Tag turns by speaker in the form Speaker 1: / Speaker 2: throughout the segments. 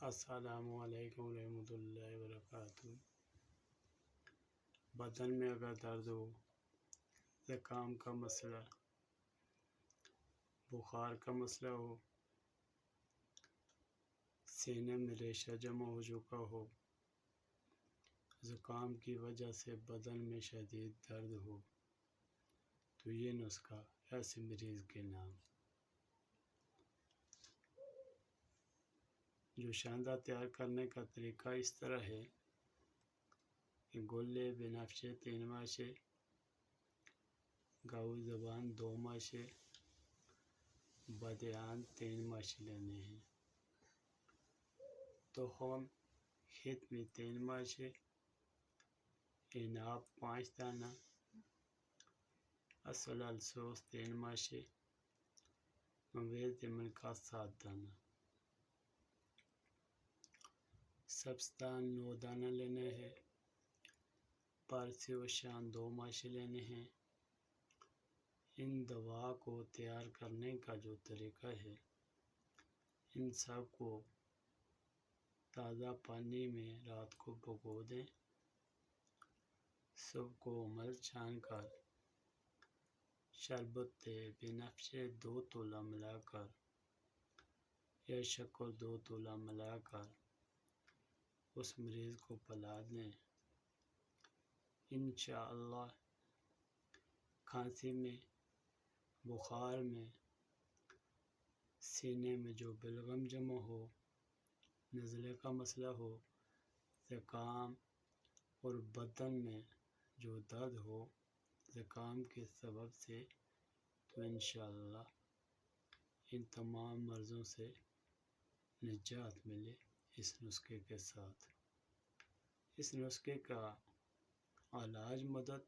Speaker 1: السلام علیکم ورحمۃ اللہ وبرکاتہ۔ بدن میں اگر درد ہو، زکام کا مسئلہ، بخار کا مسئلہ ہو، سینے میں ریشہ جمع ہو چکا ہو، زکام کی وجہ سے بدن میں شدید درد ہو، تو یہ نسخہ ایسے مریض کے نام جو شاندار تیار کرنے کا طریقہ اس طرح ہے کہ گلے بنفشے 3 ماشے، گاؤ زبان 2 ماشے، بدیان 3 ماشے لینے ہیں، تخم ختمی 3 ماشے، عناب 5 دانہ، اصل السوس 3 ماشے، مویز منقا 7 دانہ، سبستان 9 دانہ لینے ہیں، پارسی و شان 2 ماشے لینے ہیں۔ ان دوا کو تیار کرنے کا جو طریقہ ہے، ان سب کو تازہ پانی میں رات کو بھگو دیں، صبح کو مل چھان کر شربت بنفشے 2 تولہ ملا کر یا شکر 2 تولہ ملا کر اس مریض کو پلا دیں۔ انشاءاللہ کھانسی میں، بخار میں، سینے میں جو بلغم جمع ہو، نزلے کا مسئلہ ہو، زکام اور بدن میں جو درد ہو زکام کے سبب سے، تو انشاءاللہ ان تمام مرضوں سے نجات ملے اس نسخے کے ساتھ۔ اس نسخے کا علاج مدت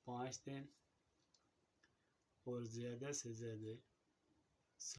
Speaker 1: 5 دن اور زیادہ سے زیادہ